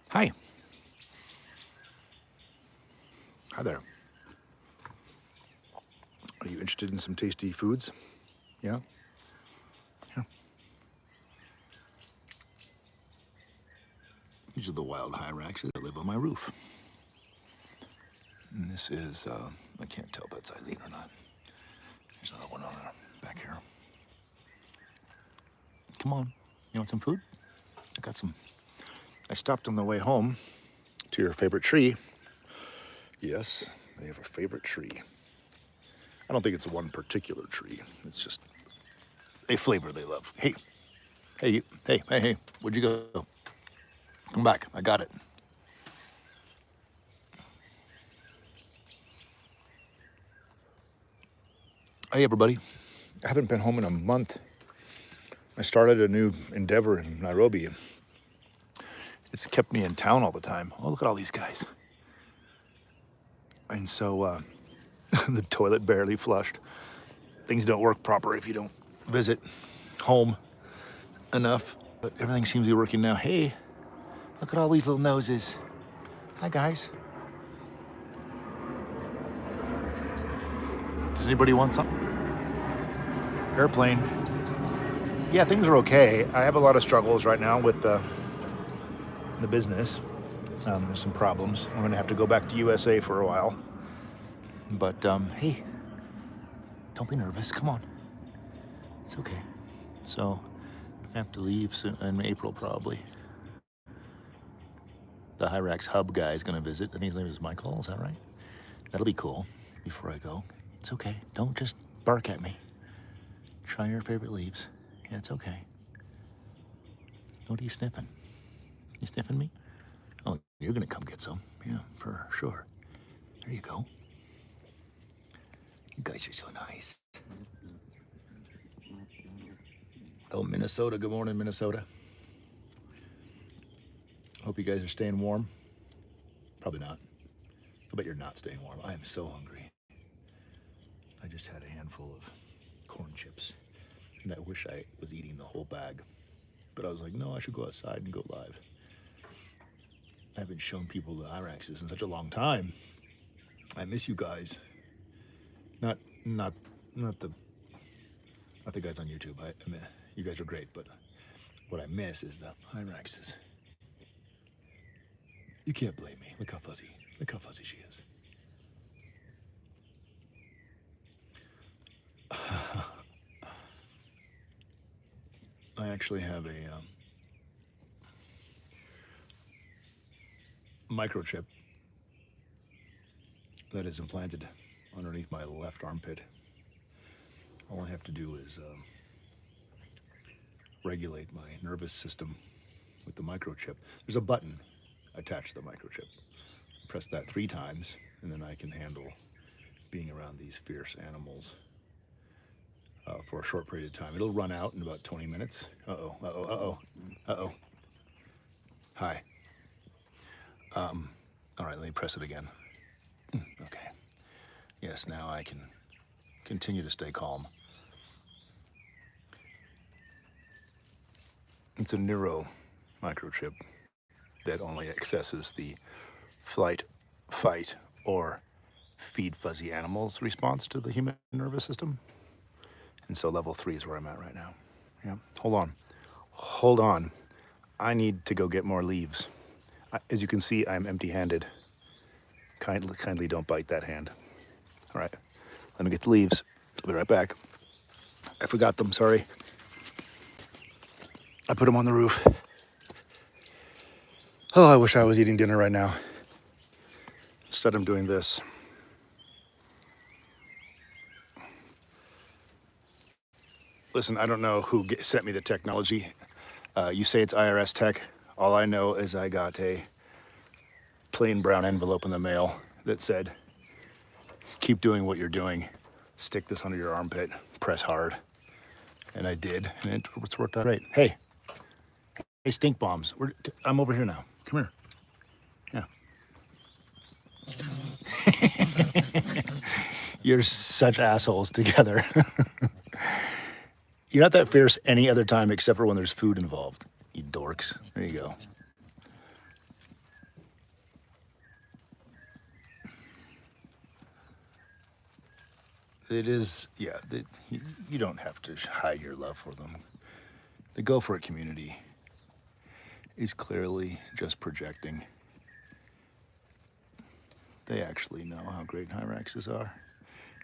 Hi. Hi there. Are you interested in some tasty foods? Yeah? Here. These are the wild Hyraxes that live on my roof. And this is, I can't tell if that's Eileen or not. There's another one on back here. Come on, you want some food? I got some. I stopped on the way home to your favorite tree. Yes, they have a favorite tree. I don't think it's one particular tree. It's just a flavor they love. Hey, hey, hey, hey, hey, where'd you go? Come back, I got it. Hey, everybody. I haven't been home in a month. I started a new endeavor in Nairobi. It's kept me in town all the time. Oh, look at all these guys. And so the toilet barely flushed. Things don't work proper if you don't visit home enough, but everything seems to be working now. Hey, look at all these little noses. Hi, guys. Does anybody want something? Airplane. Yeah, things are okay. I have a lot of struggles right now with the business. There's some problems. I'm gonna have to go back to USA for a while. But hey, don't be nervous, come on. It's okay. So I have to leave soon, in April probably. The Hyrax hub guy is gonna visit. I think his name is Michael, is that right? That'll be cool before I go. It's okay, don't just bark at me. Try your favorite leaves. Yeah, it's okay. What are you sniffing? You sniffing me? Oh, you're gonna come get some. Yeah, for sure. There you go. You guys are so nice. Oh, Minnesota. Good morning, Minnesota. Hope you guys are staying warm. Probably not. I bet you're not staying warm. I am so hungry. I just had a handful of corn chips, and I wish I was eating the whole bag. But I was like, no, I should go outside and go live. I haven't shown people the Hyraxes in such a long time. I miss you guys. Not the guys on YouTube. I mean, you guys are great, but what I miss is the Hyraxes. You can't blame me. Look how fuzzy. Look how fuzzy she is. I actually have a microchip that is implanted underneath my left armpit. All I have to do is regulate my nervous system with the microchip. There's a button attached to the microchip. Press that 3 times, and then I can handle being around these fierce animals for a short period of time. It'll run out in about 20 minutes. Uh-oh, uh-oh, uh-oh, uh-oh. Hi. All right, let me press it again. Okay. Yes, now I can continue to stay calm. It's a neuro microchip that only accesses the flight, fight, or feed fuzzy animals response to the human nervous system. And so level 3 is where I'm at right now. Yeah, hold on. Hold on. I need to go get more leaves. As you can see, I'm empty-handed. Kindly don't bite that hand. All right, let me get the leaves. I'll be right back. I forgot them, sorry. I put them on the roof. Oh, I wish I was eating dinner right now. Instead, I'm doing this. Listen, I don't know who sent me the technology. You say it's IRS tech. All I know is I got a plain brown envelope in the mail that said, keep doing what you're doing. stick this under your armpit, press hard. And I did, and it's worked out great. Hey, stink bombs. I'm over here now. Come here. Yeah. You're such assholes together. You're not that fierce any other time except for when there's food involved. You dorks. There you go. It is, yeah, you don't have to hide your love for them. The Go For It community is clearly just projecting. They actually know how great Hyraxes are,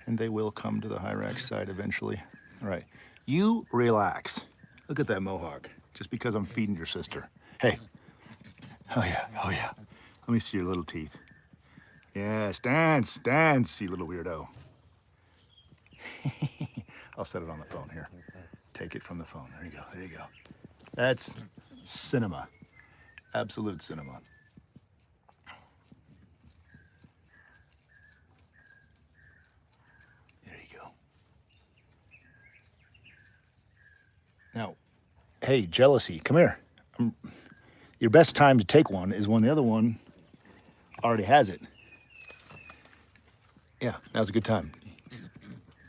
and they will come to the Hyrax side eventually. All right, you relax. Look at that mohawk, just because I'm feeding your sister. Hey, oh yeah. Let me see your little teeth. Yes, dance, you little weirdo. I'll set it on the phone here. Take it from the phone. There you go. That's cinema. Absolute cinema. There you go. Now, hey, jealousy, come here. Your best time to take one is when the other one already has it. Yeah, now's a good time.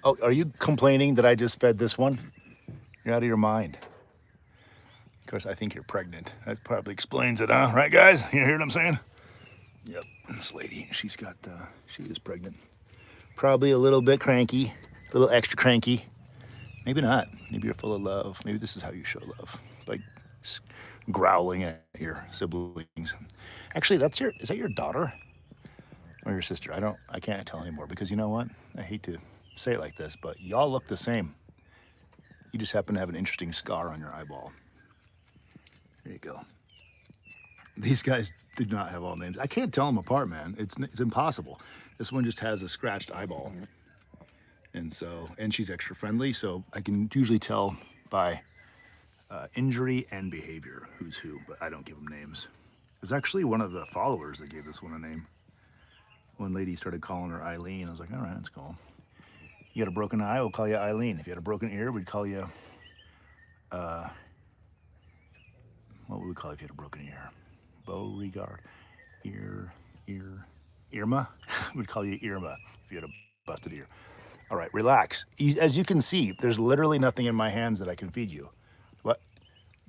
Oh, are you complaining that I just fed this one? You're out of your mind. Of course, I think you're pregnant. That probably explains it, huh? Right, guys? You hear what I'm saying? Yep. This lady, she is pregnant. Probably a little bit cranky, a little extra cranky. Maybe not. Maybe you're full of love. Maybe this is how you show love, like growling at your siblings. Actually, is that your daughter or your sister? I can't tell anymore because you know what? I hate to say it like this, but y'all look the same. You just happen to have an interesting scar on your eyeball. There you go. These guys do not have all names. I can't tell them apart, man. It's impossible. This one just has a scratched eyeball. And she's extra friendly, so I can usually tell by injury and behavior who's who, but I don't give them names. It was actually one of the followers that gave this one a name. One lady started calling her Eileen. I was like, all right, that's cool. You got a broken eye, we'll call you Eileen. If you had a broken ear, we'd call you, what would we call you if you had a broken ear? Beauregard, Irma? We'd call you Irma if you had a busted ear. All right, relax. As you can see, there's literally nothing in my hands that I can feed you. What?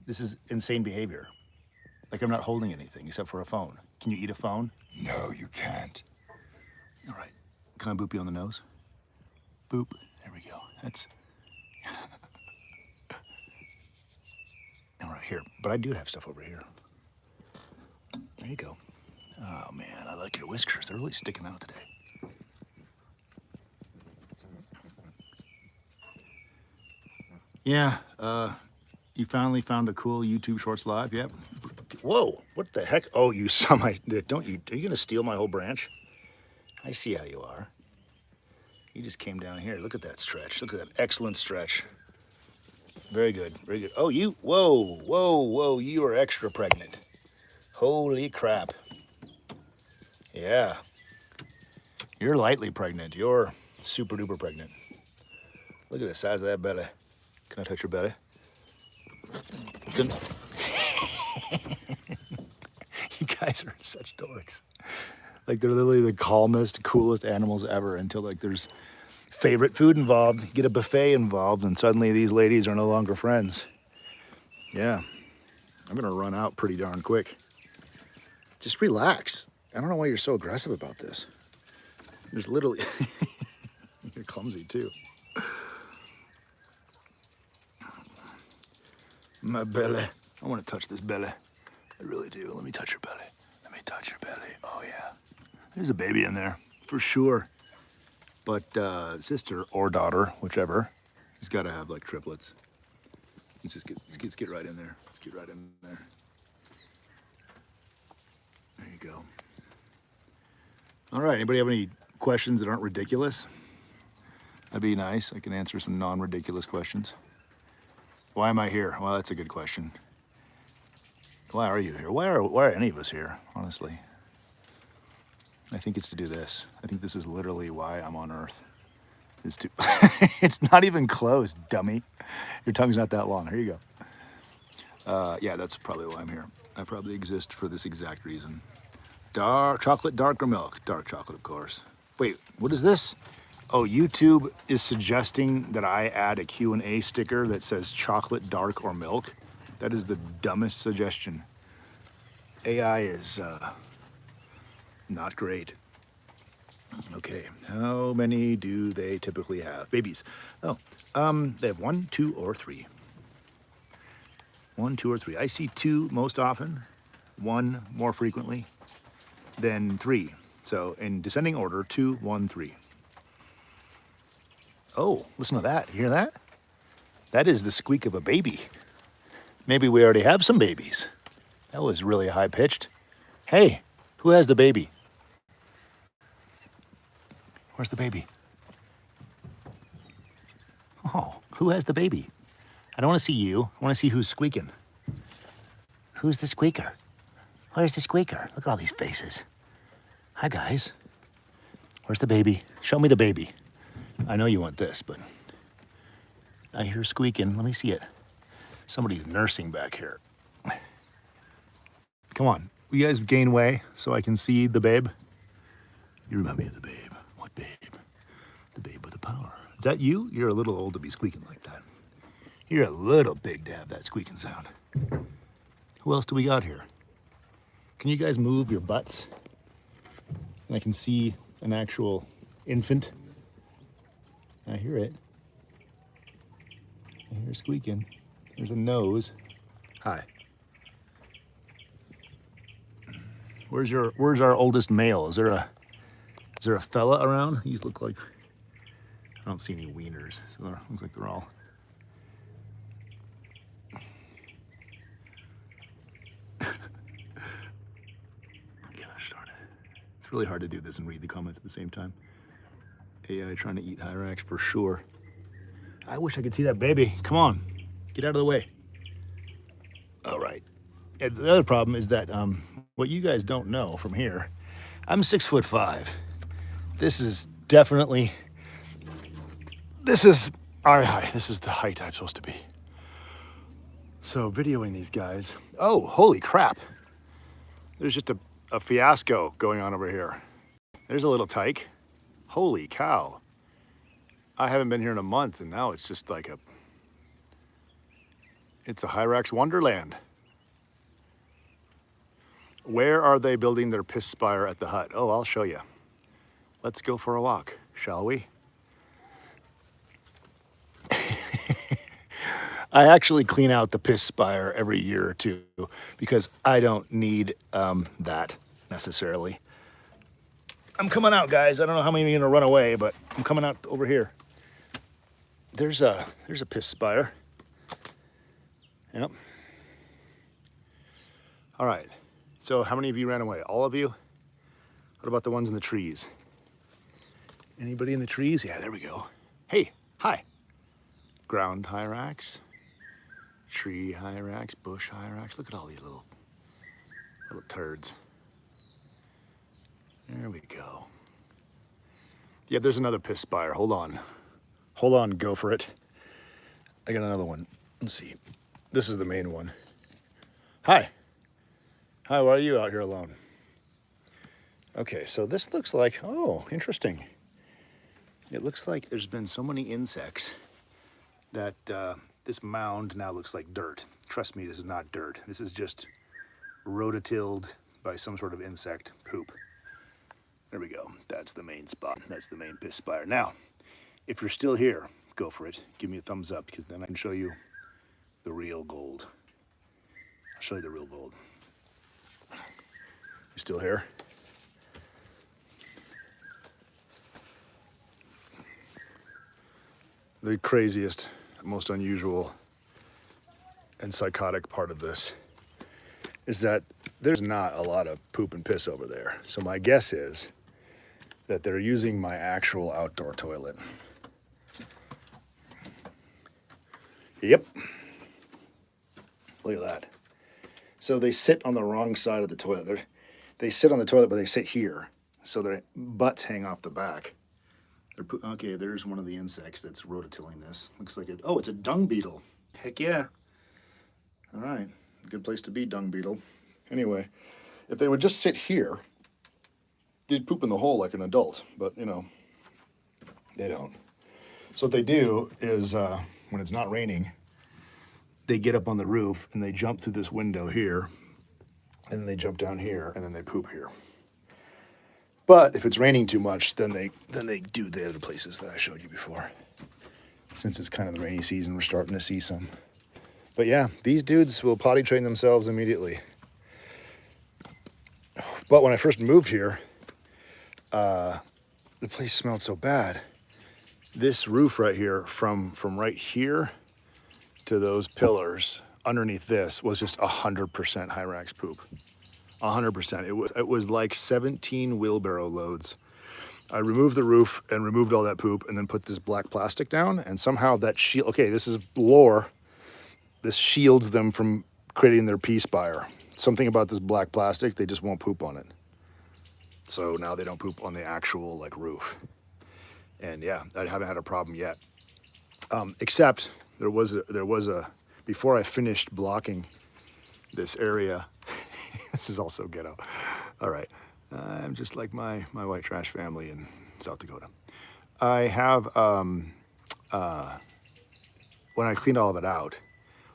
This is insane behavior. Like I'm not holding anything except for a phone. Can you eat a phone? No, you can't. All right, can I boop you on the nose? Boop, there we go. That's, all right, here, but I do have stuff over here. There you go. Oh man, I like your whiskers. They're really sticking out today. Yeah, you finally found a cool YouTube Shorts live, yep. Whoa, what the heck? Oh, you saw my, are you gonna steal my whole branch? I see how you are. You just came down here. Look at that stretch. Look at that excellent stretch. Very good, very good. Oh, whoa, you are extra pregnant. Holy crap. Yeah. You're lightly pregnant. You're super duper pregnant. Look at the size of that belly. Can I touch your belly? You guys are such dorks. Like they're literally the calmest, coolest animals ever until like there's favorite food involved, get a buffet involved, and suddenly these ladies are no longer friends. Yeah, I'm gonna run out pretty darn quick. Just relax. I don't know why you're so aggressive about this. There's literally, you're clumsy too. My belly. I wanna touch this belly. I really do. Let me touch your belly. Let me touch your belly. Oh yeah. There's a baby in there, for sure. But sister or daughter, whichever, has got to have like triplets. Let's get right in there. Let's get right in there. There you go. All right, anybody have any questions that aren't ridiculous? That'd be nice. I can answer some non-ridiculous questions. Why am I here? Well, that's a good question. Why are you here? Why are any of us here, honestly? I think it's to do this. I think this is literally why I'm on Earth. It's too. It's not even closed, dummy. Your tongue's not that long. Here you go. Yeah, that's probably why I'm here. I probably exist for this exact reason. Dark chocolate, dark or milk? Dark chocolate, of course. Wait, what is this? Oh, YouTube is suggesting that I add a Q&A sticker that says chocolate, dark, or milk. That is the dumbest suggestion. AI is not great. Okay, how many do they typically have? Babies. Oh, they have 1, 2, or 3. 1, 2, or 3. I see 2 most often, 1 more frequently, then 3. So in descending order, 2, 1, 3. Oh, listen to that. You hear that? That is the squeak of a baby. Maybe we already have some babies. That was really high pitched. Hey, who has the baby? Where's the baby? Oh, who has the baby? I don't want to see you. I want to see who's squeaking. Who's the squeaker? Where's the squeaker? Look at all these faces. Hi, guys. Where's the baby? Show me the baby. I know you want this, but I hear squeaking. Let me see it. Somebody's nursing back here. Come on. Will you guys gain way so I can see the babe? You remind me of the babe. What babe? The babe with the power. Is that you? You're a little old to be squeaking like that. You're a little big to have that squeaking sound. Who else do we got here? Can you guys move your butts? And I can see an actual infant. I hear it. I hear squeaking. There's a nose. Hi. Where's our oldest male? Is there a fella around? These look like, I don't see any wieners, so it looks like they're all. Gosh darn it. It's really hard to do this and read the comments at the same time. AI trying to eat Hyrax for sure. I wish I could see that baby. Come on, get out of the way. All right. And the other problem is that what you guys don't know from here, I'm 6'5". This is definitely, this is the height I'm supposed to be. So videoing these guys, oh, holy crap. There's just a fiasco going on over here. There's a little tyke. Holy cow. I haven't been here in a month and now it's just like it's a Hyrax wonderland. Where are they building their piss spire at the hut? Oh, I'll show you. Let's go for a walk, shall we? I actually clean out the piss spire every year or two because I don't need that necessarily. I'm coming out, guys. I don't know how many of you are gonna run away, but I'm coming out over here. There's a piss spire. Yep. All right. So how many of you ran away? All of you? What about the ones in the trees? Anybody in the trees? Yeah, there we go. Hey, hi. Ground Hyrax, tree Hyrax, bush Hyrax. Look at all these little turds. There we go. Yeah, there's another piss spire. Hold on. Hold on, go for it. I got another one. Let's see. This is the main one. Hi. Hi, why are you out here alone? Okay, so this looks like, oh, interesting. It looks like there's been so many insects that this mound now looks like dirt. Trust me, this is not dirt. This is just rototilled by some sort of insect poop. There we go. That's the main spot. That's the main piss spire. Now, if you're still here, go for it. Give me a thumbs up because then I can show you the real gold. I'll show you the real gold. You still here? The craziest, most unusual, and psychotic part of this is that there's not a lot of poop and piss over there. So my guess is that they're using my actual outdoor toilet. Yep. Look at that. So they sit on the wrong side of the toilet. They sit on the toilet, but they sit here. So their butts hang off the back. Okay, there's one of the insects that's rototilling this. Looks like it. Oh, it's a dung beetle. Heck yeah. All right, good place to be, dung beetle. Anyway, if they would just sit here, they'd poop in the hole like an adult, but you know, they don't. So what they do is when it's not raining, they get up on the roof and they jump through this window here, and then they jump down here, and then they poop here. But if it's raining too much, then they do the other places that I showed you before. Since it's kind of the rainy season, we're starting to see some. But yeah, these dudes will potty train themselves immediately. But when I first moved here, the place smelled so bad. This roof right here, from right here to those pillars underneath this, was just 100% Hyrax poop. 100%. It was like 17 wheelbarrow loads. I removed the roof and removed all that poop and then put this black plastic down, and somehow that shield, okay, this is lore. This shields them from creating their pea spire. Something about this black plastic, they just won't poop on it. So now they don't poop on the actual like roof. And yeah, I haven't had a problem yet. Except there was a before I finished blocking this area. This is also ghetto. All right, I'm just like my white trash family in South Dakota. I have when I cleaned all of it out,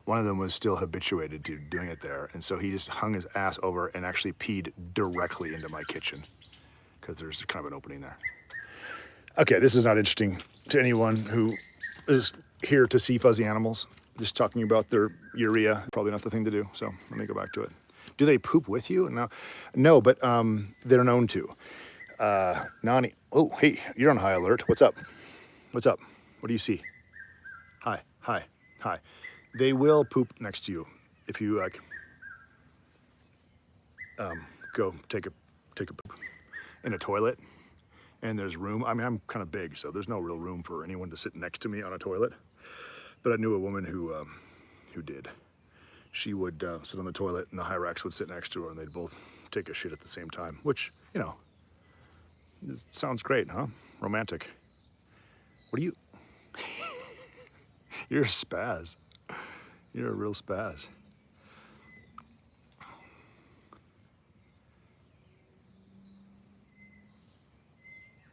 one of them was still habituated to doing it there, and so he just hung his ass over and actually peed directly into my kitchen because there's kind of an opening there. Okay, this is not interesting to anyone who is here to see fuzzy animals. Just talking about their urea, probably not the thing to do, so let me go back to it. Do they poop with you? No, but they're known to. Nani, oh, hey, you're on high alert. What's up? What's up? What do you see? Hi. They will poop next to you if you like go take a poop in a toilet and there's room. I mean, I'm kind of big, so there's no real room for anyone to sit next to me on a toilet. But I knew a woman who did. She would sit on the toilet and the Hyrax would sit next to her and they'd both take a shit at the same time, which, you know, sounds great, huh? Romantic. What are you? You're a spaz. You're a real spaz.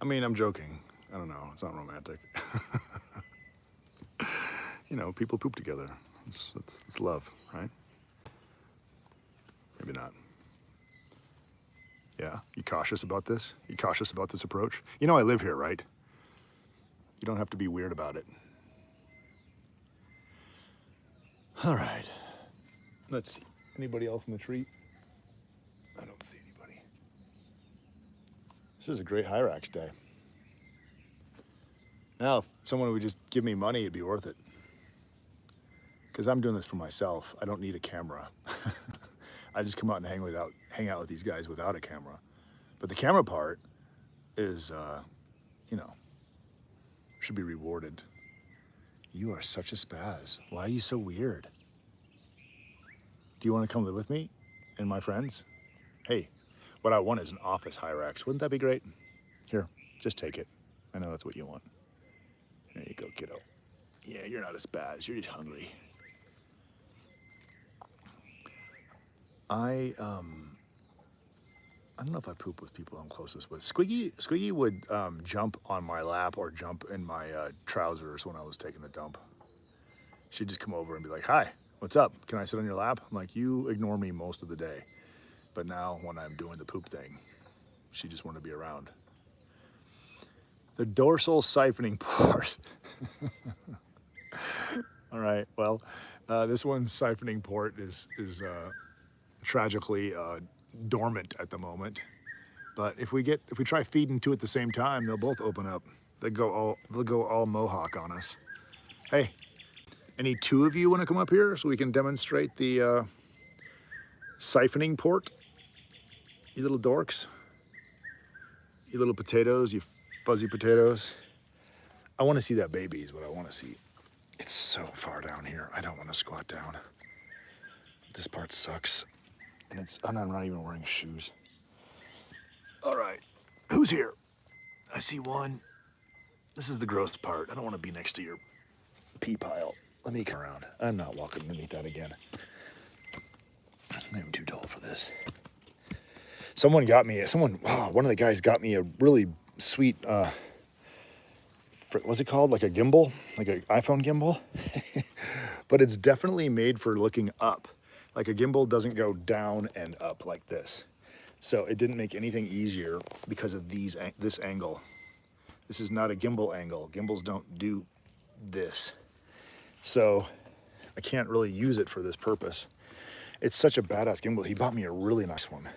I mean, I'm joking. I don't know. It's not romantic. You know, people poop together. It's love, right? Maybe not. Yeah? You cautious about this? You cautious about this approach? You know I live here, right? You don't have to be weird about it. All right. Let's see. Anybody else in the tree? I don't see anybody. This is a great Hyrax day. Now, if someone would just give me money, it'd be worth it. Because I'm doing this for myself. I don't need a camera. I just come out and hang out with these guys without a camera. But the camera part is, you know, should be rewarded. You are such a spaz. Why are you so weird? Do you want to come live with me and my friends? Hey, what I want is an office Hyrax. Wouldn't that be great? Here, just take it. I know that's what you want. There you go, kiddo. Yeah, you're not a spaz. You're just hungry. I don't know if I poop with people I'm closest with. Squiggy would jump on my lap or jump in my trousers when I was taking a dump. She'd just come over and be like, "Hi, what's up? Can I sit on your lap?" I'm like, "You ignore me most of the day." But now when I'm doing the poop thing, she just wanted to be around. The dorsal siphoning port. All right, well, this one's siphoning port is tragically dormant at the moment. But if we try feeding two at the same time, they'll both open up. They'll go all mohawk on us. Hey, any two of you want to come up here so we can demonstrate the siphoning port? You little dorks. You little potatoes, you fuzzy potatoes. I want to see that baby is what I want to see. It's so far down here. I don't want to squat down. This part sucks. And I'm not even wearing shoes. All right, who's here? I see one. This is the gross part. I don't want to be next to your pee pile. Let me come around. I'm not walking underneath that again. I'm too tall for this. One of the guys got me a really sweet, what's it called? Like a gimbal, like an iPhone gimbal. But it's definitely made for looking up. Like a gimbal doesn't go down and up like this. So it didn't make anything easier because of this angle. This is not a gimbal angle. Gimbals don't do this. So I can't really use it for this purpose. It's such a badass gimbal. He bought me a really nice one.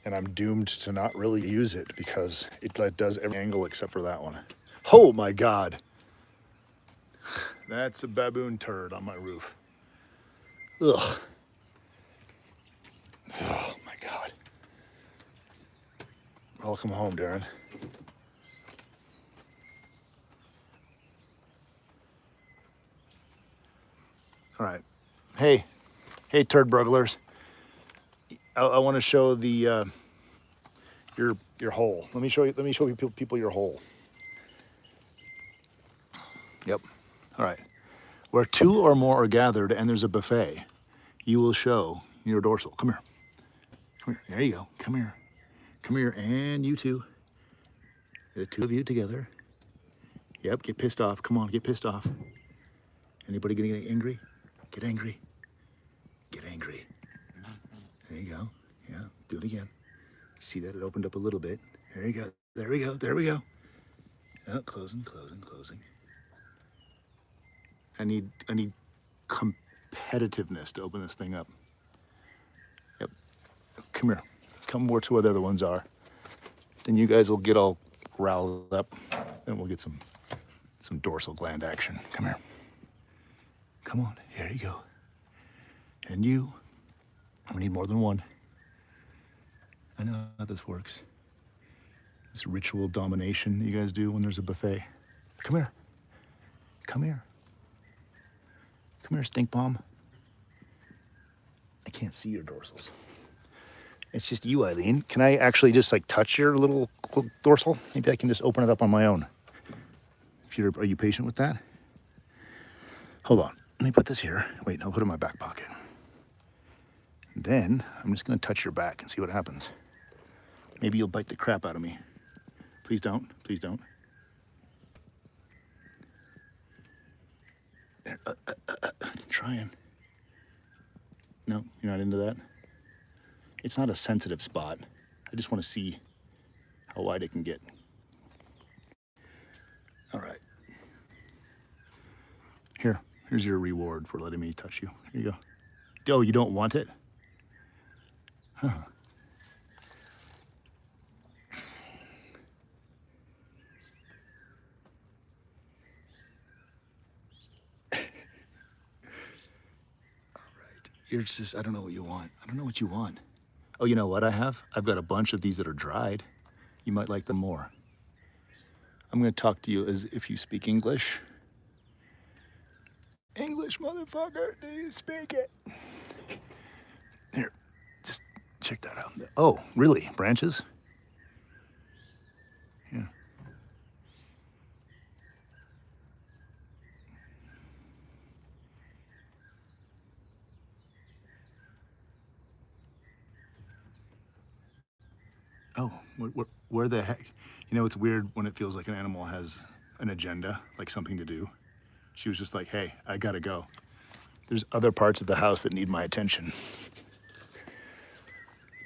And I'm doomed to not really use it because it does every angle except for that one. Oh my God. That's a baboon turd on my roof. Ugh. Oh my God. Welcome home, Darren. All right. Hey, turd burglars. I want to show the your hole. Let me show people your hole. Yep. All right. Where two or more are gathered and there's a buffet, you will show your dorsal. Come here. Come here. There you go. Come here. Come here. And you two. The two of you together. Yep. Get pissed off. Come on. Get pissed off. Anybody gonna get angry? Get angry. Get angry. There you go. Yeah. Do it again. See that? It opened up a little bit. There you go. There we go. There we go. Oh, closing, closing, closing. I need competitiveness to open this thing up. Yep. Come here. Come where two other ones are. Then you guys will get all riled up. Then we'll get some dorsal gland action. Come here. Come on. Here you go. And you. We need more than one. I know how this works. This ritual domination that you guys do when there's a buffet. Come here. Come here. Come here, stink bomb. I can't see your dorsals. It's just you, Eileen. Can I actually just like touch your little dorsal? Maybe I can just open it up on my own. Are you patient with that? Hold on. Let me put this here. Wait, I'll put it in my back pocket. Then I'm just gonna touch your back and see what happens. Maybe you'll bite the crap out of me. Please don't. Please don't. There. Trying. No, you're not into that? It's not a sensitive spot. I just want to see how wide it can get. All right. Here's your reward for letting me touch you. Here you go. Oh, you don't want it? Huh. You're just, I don't know what you want. I don't know what you want. Oh, you know what I have? I've got a bunch of these that are dried. You might like them more. I'm gonna talk to you as if you speak English. English, motherfucker, do you speak it? Here, just check that out. Oh, really? Branches? Yeah. Oh, where the heck? You know, it's weird when it feels like an animal has an agenda, like something to do. She was just like, hey, I gotta go. There's other parts of the house that need my attention.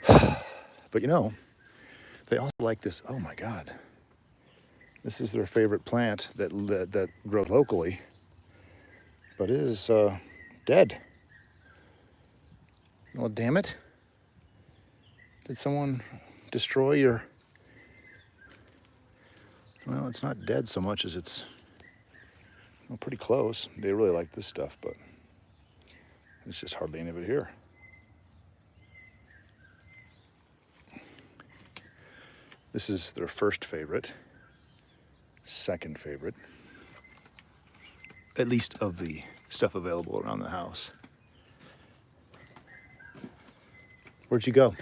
But you know, they also like this. Oh my God. This is their favorite plant that grows locally, but it is dead. Well, damn it. Did someone destroy your... Well, it's not dead so much as it's pretty close. They really like this stuff, but there's just hardly any of it here. This is their first favorite, second favorite, at least of the stuff available around the house. Where'd you go?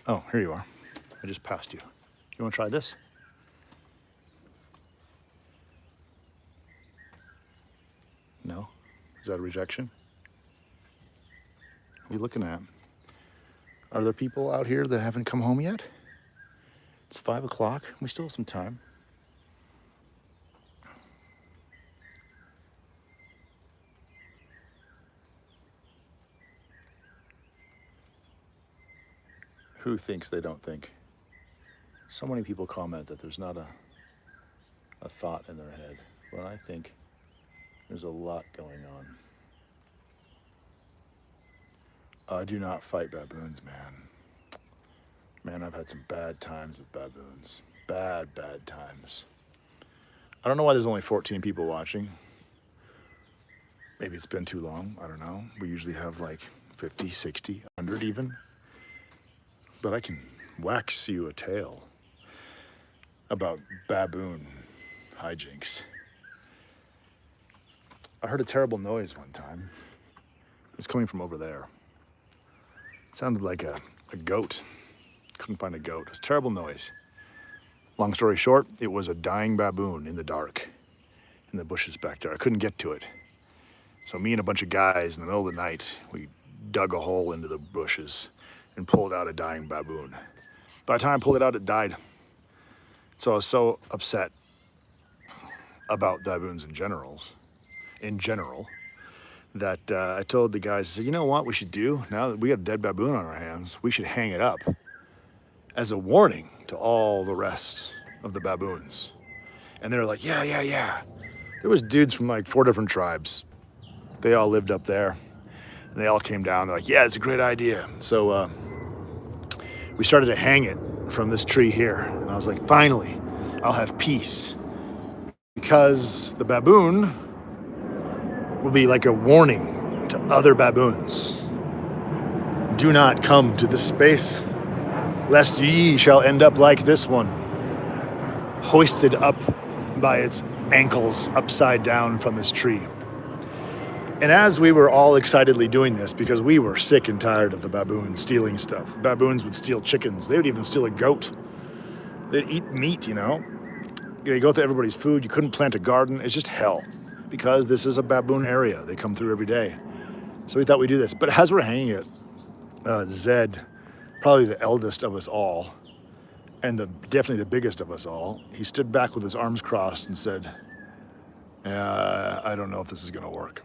Oh, here you are. I just passed you. You want to try this? Is that a rejection? What are you looking at? Are there people out here that haven't come home yet? It's 5 o'clock. We still have some time. Who thinks they don't think? So many people comment that there's not a thought in their head. Well, I think there's a lot going on. I do not fight baboons, man. Man, I've had some bad times with baboons. Bad times. I don't know why there's only 14 people watching. Maybe it's been too long. I don't know. We usually have like 50, 60, 100 even. But I can wax you a tale about baboon hijinks. I heard a terrible noise one time. It was coming from over there. It sounded like a goat. Couldn't find a goat. It was a terrible noise. Long story short, it was a dying baboon in the dark in the bushes back there. I couldn't get to it. So me and a bunch of guys in the middle of the night, we dug a hole into the bushes and pulled out a dying baboon. By the time I pulled it out, it died. So I was so upset about baboons in general, that I told the guys, I said, you know what we should do? Now that we got a dead baboon on our hands, we should hang it up as a warning to all the rest of the baboons. And they were like, yeah. There was dudes from like 4 different tribes. They all lived up there. And they all came down. They're like, yeah, it's a great idea. So we started to hang it from this tree here. And I was like, finally, I'll have peace. Because the baboon will be like a warning to other baboons. Do not come to this space, lest ye shall end up like this one, hoisted up by its ankles upside down from this tree. And as we were all excitedly doing this, because we were sick and tired of the baboons stealing stuff. Baboons would steal chickens. They would even steal a goat. They'd eat meat, you know. They go through everybody's food. You couldn't plant a garden. It's just hell, because this is a baboon area. They come through every day. So we thought we'd do this. But as we're hanging it, Zed, probably the eldest of us all, and definitely the biggest of us all, he stood back with his arms crossed and said, I don't know if this is gonna work.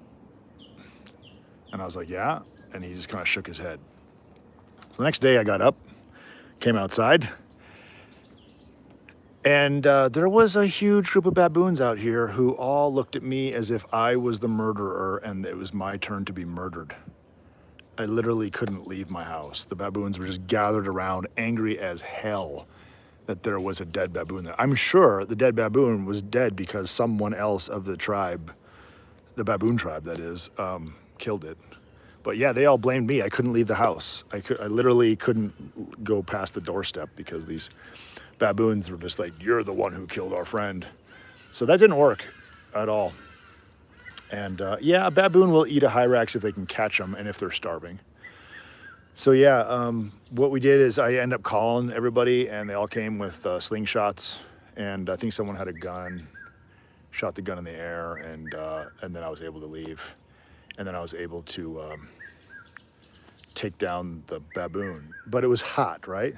And I was like, yeah? And he just kind of shook his head. So the next day I got up, came outside, and there was a huge group of baboons out here who all looked at me as if I was the murderer and it was my turn to be murdered. I literally couldn't leave my house. The baboons were just gathered around, angry as hell that there was a dead baboon there. I'm sure the dead baboon was dead because someone else of the tribe, the baboon tribe that is, killed it. But yeah, they all blamed me. I couldn't leave the house. I literally couldn't go past the doorstep because these baboons were just like, you're the one who killed our friend. So that didn't work at all. And yeah, a baboon will eat a Hyrax if they can catch them and if they're starving. So yeah, what we did is I ended up calling everybody and they all came with slingshots, and I think someone had a gun, shot the gun in the air, and then I was able to leave. And then I was able to take down the baboon. But it was hot, right?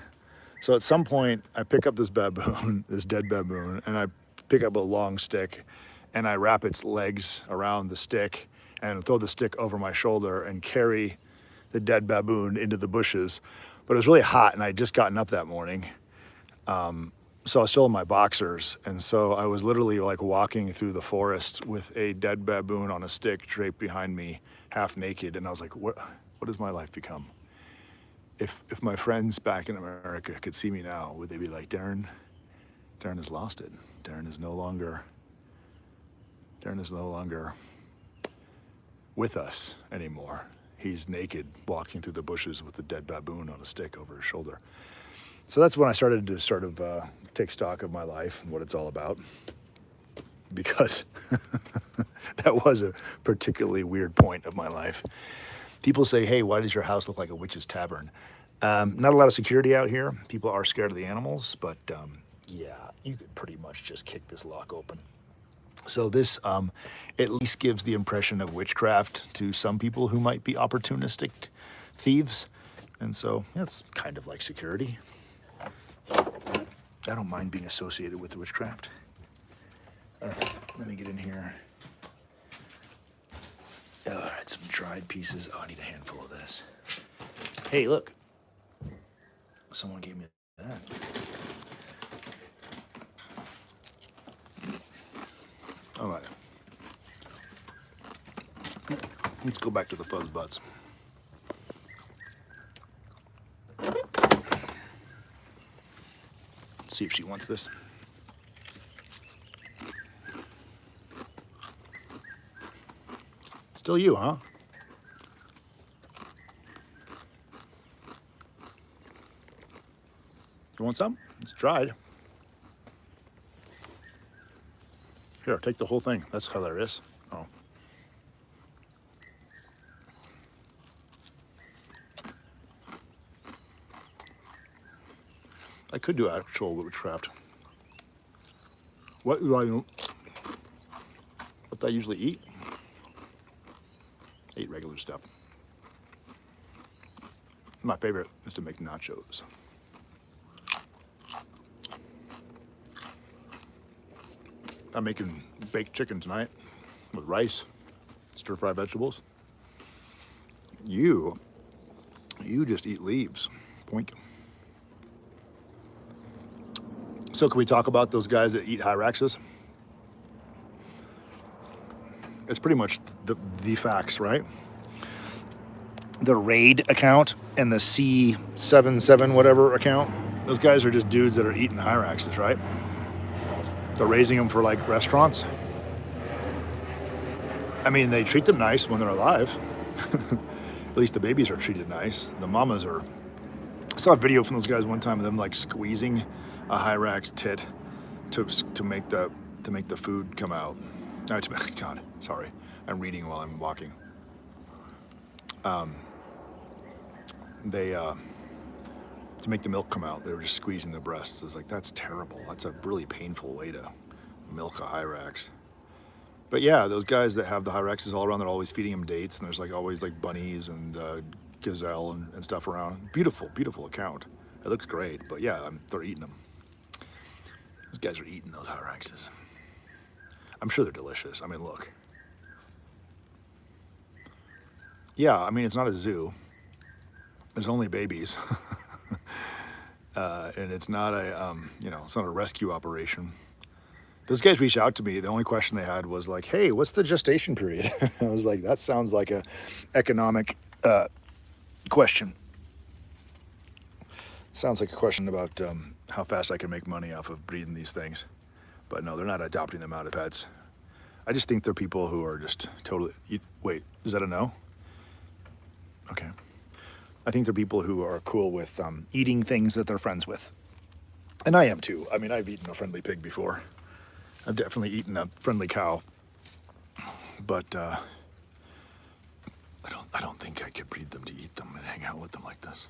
So at some point, I pick up this baboon, this dead baboon, and I pick up a long stick, and I wrap its legs around the stick and throw the stick over my shoulder and carry the dead baboon into the bushes. But it was really hot, and I had just gotten up that morning. So I was still in my boxers, and so I was literally like walking through the forest with a dead baboon on a stick draped behind me, half naked, and I was like, what has my life become? If my friends back in America could see me now, would they be like, Darren has lost it. Darren is no longer with us anymore. He's naked, walking through the bushes with the dead baboon on a stick over his shoulder. So that's when I started to sort of take stock of my life and what it's all about, because that was a particularly weird point of my life. People say, hey, why does your house look like a witch's tavern? Not a lot of security out here. People are scared of the animals, but yeah, you could pretty much just kick this lock open. So this at least gives the impression of witchcraft to some people who might be opportunistic thieves. And so yeah, it's kind of like security. I don't mind being associated with the witchcraft. All right, let me get in here. All right, some dried pieces. Oh, I need a handful of this. Hey, look. Someone gave me that. All right. Let's go back to the fuzz butts. Let's see if she wants this. Still you, huh? You want some? It's dried. Here, take the whole thing. That's hilarious. Oh. I could do actual witchcraft. What do I usually eat? I eat regular stuff. My favorite is to make nachos. I'm making baked chicken tonight with rice, stir-fried vegetables. You just eat leaves. Poink. So can we talk about those guys that eat Hyraxes? It's pretty much the facts, right? The raid account and the C77 whatever account, those guys are just dudes that are eating Hyraxes, right? They're raising them for like restaurants. I mean, they treat them nice when they're alive. At least the babies are treated nice. The mamas are. I saw a video from those guys one time of them like squeezing a Hyrax tit to make the food come out. God, sorry, I'm reading while I'm walking. To make the milk come out, they were just squeezing the breasts. It's like, that's terrible. That's a really painful way to milk a Hyrax. But yeah, those guys that have the Hyraxes all around, they're always feeding them dates, and there's like always like bunnies and gazelle and stuff around. Beautiful, beautiful account. It looks great, but yeah, they're eating them. Those guys are eating those Hyraxes. I'm sure they're delicious. I mean, look. Yeah, I mean, it's not a zoo. There's only babies. And it's not it's not a rescue operation. Those guys reached out to me. The only question they had was like, hey, what's the gestation period? I was like, that sounds like a economic question. Sounds like a question about how fast I can make money off of breeding these things. But no, they're not adopting them out of pets. I just think they're people who are just totally... Wait, is that a no? Okay. I think they're people who are cool with eating things that they're friends with. And I am too. I mean, I've eaten a friendly pig before. I've definitely eaten a friendly cow. But I don't think I could breed them to eat them and hang out with them like this.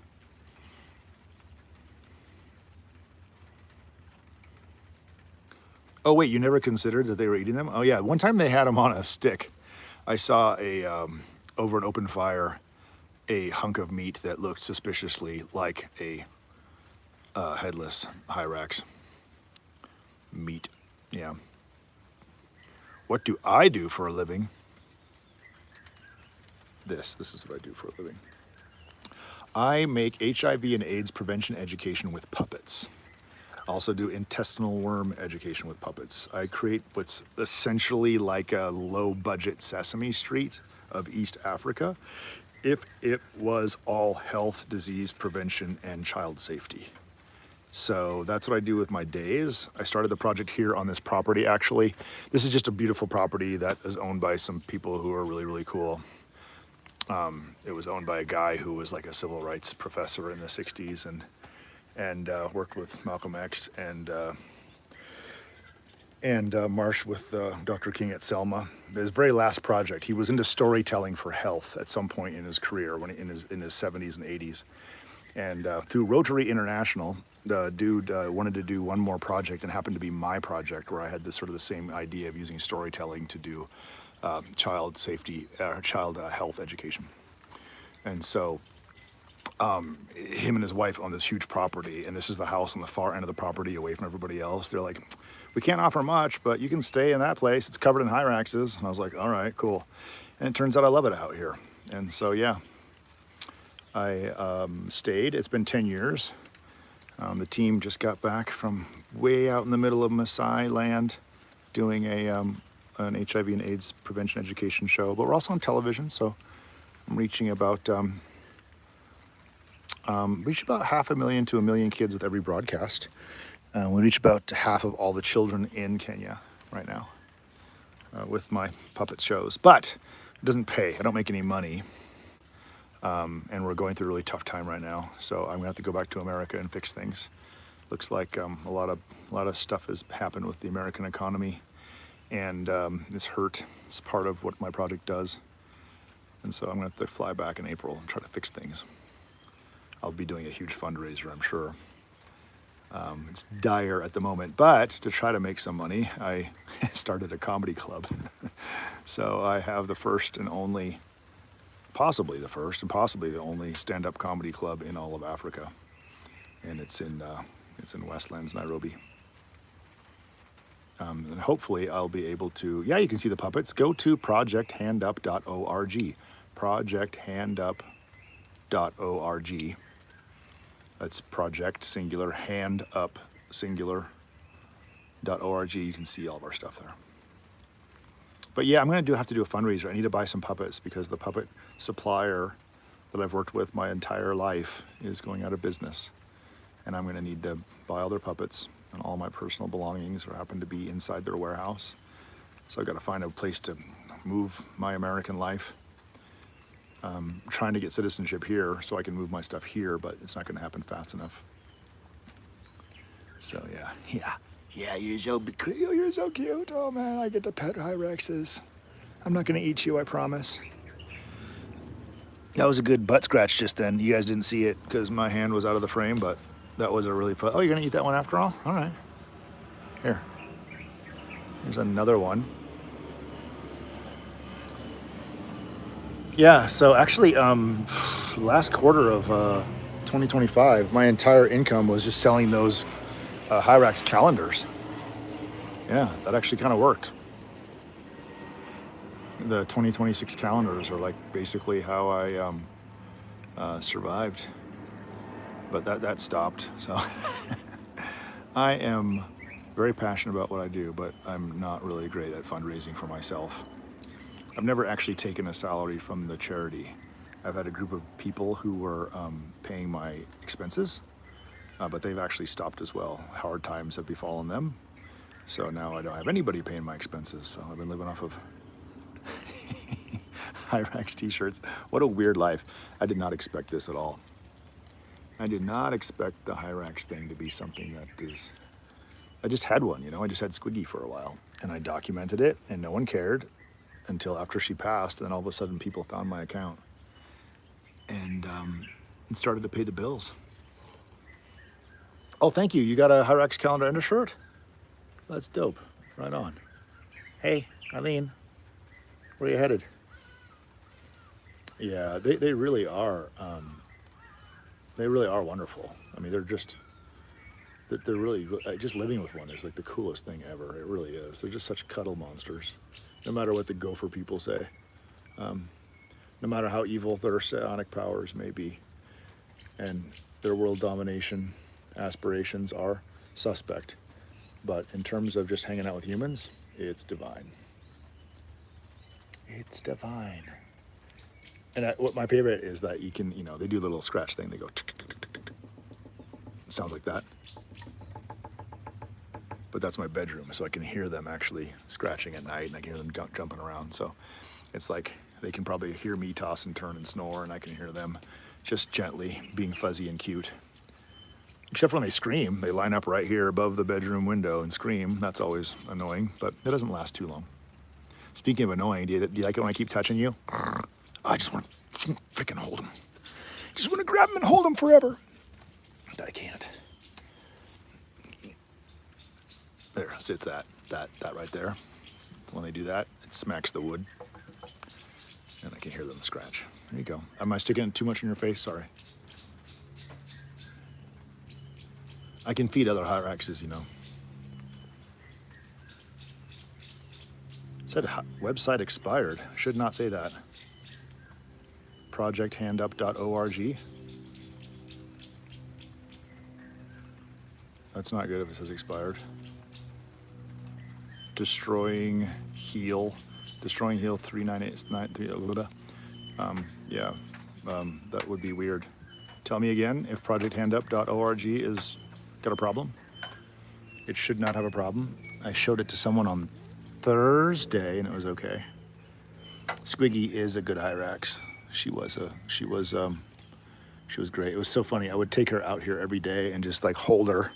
Oh wait, you never considered that they were eating them? Oh yeah, one time they had them on a stick. I saw over an open fire, a hunk of meat that looked suspiciously like a headless Hyrax. Meat, yeah. What do I do for a living? This is what I do for a living. I make HIV and AIDS prevention education with puppets. I also do intestinal worm education with puppets. I create what's essentially like a low-budget Sesame Street of East Africa if it was all health, disease prevention, and child safety. So that's what I do with my days. I started the project here on this property, actually. This is just a beautiful property that is owned by some people who are really, really cool. It was owned by a guy who was like a civil rights professor in the 60s and worked with Malcolm X and Marsh with Dr. King at Selma. His very last project, he was into storytelling for health at some point in his career, when in his 70s and 80s. And through Rotary International, the dude wanted to do one more project, and happened to be my project, where I had this sort of the same idea of using storytelling to do child safety, child health education. And so him and his wife own this huge property, and this is the house on the far end of the property away from everybody else. They're like, we can't offer much, but you can stay in that place. It's covered in Hyraxes. And I was like, all right, cool. And it turns out I love it out here. And so, yeah, I stayed. It's been 10 years. The team just got back from way out in the middle of Maasai land doing an HIV and AIDS prevention education show, but we're also on television, so I'm reaching about 500,000 to 1 million kids with every broadcast. We reach about half of all the children in Kenya right now with my puppet shows, but it doesn't pay. I don't make any money, and we're going through a really tough time right now. So I'm gonna have to go back to America and fix things. Looks like a lot of stuff has happened with the American economy, and it's hurt. It's part of what my project does, and so I'm gonna have to fly back in April and try to fix things. I'll be doing a huge fundraiser, I'm sure. It's dire at the moment, but to try to make some money, I started a comedy club. So I have the first and only, possibly the first and possibly the only stand-up comedy club in all of Africa. And it's in Westlands, Nairobi. And hopefully I'll be able to, yeah, you can see the puppets. Go to projecthandup.org. Projecthandup.org. That's project singular, hand up singular .org. You can see all of our stuff there. But yeah, I'm going to have to do a fundraiser. I need to buy some puppets because the puppet supplier that I've worked with my entire life is going out of business. And I'm going to need to buy all their puppets, and all my personal belongings happen to be inside their warehouse. So I've got to find a place to move my American life. Trying to get citizenship here so I can move my stuff here, but it's not going to happen fast enough. So yeah, you're so cute. Oh man, I get to pet Hyraxes. I'm not going to eat you, I promise. That was a good butt scratch just then. You guys didn't see it because my hand was out of the frame, but that was a really fun. Oh, you're going to eat that one after all? All right. Here. Here's another one. Yeah, so actually, last quarter of 2025, my entire income was just selling those Hyrax calendars. Yeah, that actually kind of worked. The 2026 calendars are like basically how I survived, but that stopped. So I am very passionate about what I do, but I'm not really great at fundraising for myself. I've never actually taken a salary from the charity. I've had a group of people who were paying my expenses, but they've actually stopped as well. Hard times have befallen them. So now I don't have anybody paying my expenses. So I've been living off of Hyrax t-shirts. What a weird life. I did not expect this at all. I did not expect the Hyrax thing to be something that is, I just had one, I just had Squiggy for a while, and I documented it and no one cared until after she passed, and then all of a sudden people found my account and started to pay the bills. Oh, thank you. You got a Hyrax calendar and a shirt? That's dope. Right on. Hey, Eileen, where are you headed? Yeah, they really are. They really are wonderful. I mean, they're really, just living with one is like the coolest thing ever. It really is. They're just such cuddle monsters. No matter what the gopher people say, no matter how evil their psionic powers may be, and their world domination aspirations are suspect, but in terms of just hanging out with humans, it's divine. It's divine. And what my favorite is that you can, they do the little scratch thing. They go, tick, tick, tick, tick, tick. It sounds like that. But that's my bedroom, so I can hear them actually scratching at night, and I can hear them jumping around. So it's like they can probably hear me toss and turn and snore, and I can hear them just gently being fuzzy and cute. Except for when they scream, they line up right here above the bedroom window and scream. That's always annoying, but it doesn't last too long. Speaking of annoying, do you like it when I keep touching you? I just want to freaking hold them. Just want to grab them and hold them forever. But I can't. There, so it's that right there. When they do that, it smacks the wood. And I can hear them scratch. There you go. Am I sticking it too much in your face? Sorry. I can feed other Hyraxes, you know. It said website expired. Should not say that. Projecthandup.org. That's not good if it says expired. Destroying Heal 3989. Yeah, that would be weird. Tell me again if projecthandup.org is got a problem. It should not have a problem. I showed it to someone on Thursday and it was okay. Squiggy is a good Hyrax. She was great. It was so funny. I would take her out here every day and just like hold her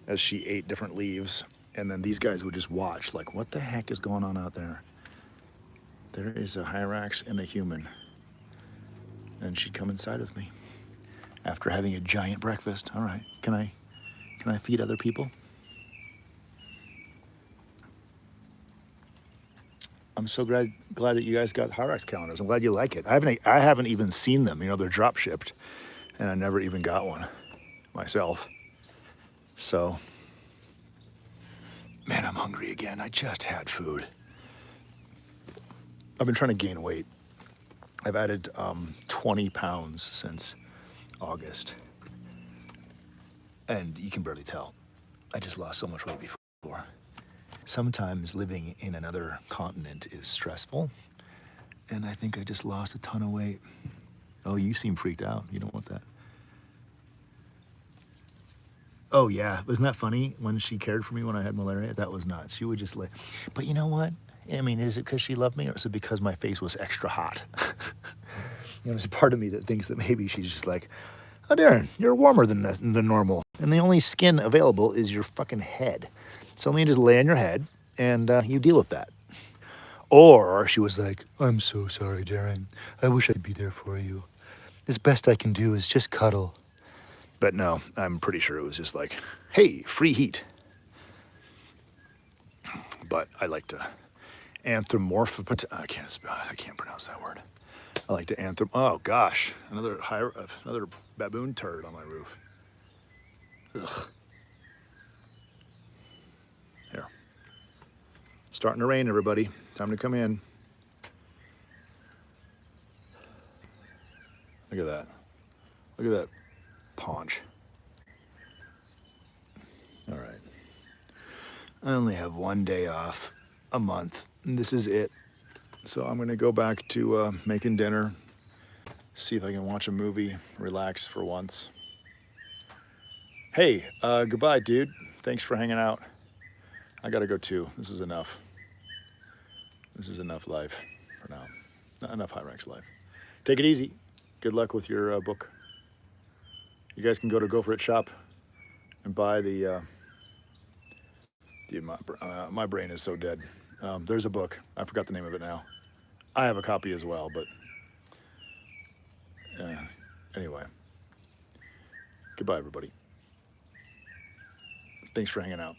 as she ate different leaves. And then these guys would just watch, like, what the heck is going on out there? There is a Hyrax and a human. And she'd come inside with me after having a giant breakfast. All right, can I feed other people? I'm so glad that you guys got Hyrax calendars. I'm glad you like it. I haven't even seen them. You know, they're drop shipped, and I never even got one myself. So, man, I'm hungry again. I just had food. I've been trying to gain weight. I've added 20 pounds since August, and you can barely tell. I just lost so much weight before. Sometimes living in another continent is stressful, and I think I just lost a ton of weight. Oh, you seem freaked out. You don't want that. Oh yeah, wasn't that funny when she cared for me when I had malaria? That was nuts. She would just like, but you know what? I mean, is it because she loved me or is it because my face was extra hot? You know, there's a part of me that thinks that maybe she's just like, oh, Darren, you're warmer than normal. And the only skin available is your fucking head. So let me just lay on your head and you deal with that. Or she was like, I'm so sorry, Darren. I wish I'd be there for you. As best I can do is just cuddle. But no, I'm pretty sure it was just like, hey, free heat. But I like to anthropomorphize. I can't pronounce that word. I like to oh gosh, another baboon turd on my roof. Ugh. Here. Starting to rain, everybody. Time to come in. Look at that. Look at that paunch. All right. I only have one day off a month, and this is it. So I'm gonna go back to making dinner, see if I can watch a movie, relax for once. Hey, goodbye, dude. Thanks for hanging out. I gotta go too. This is enough. This is enough life for now. Not enough Hyrax life. Take it easy. Good luck with your book. You guys can go to Go For It shop and buy the. Dude, my brain is so dead. There's a book. I forgot the name of it now. I have a copy as well, but anyway. Goodbye, everybody. Thanks for hanging out.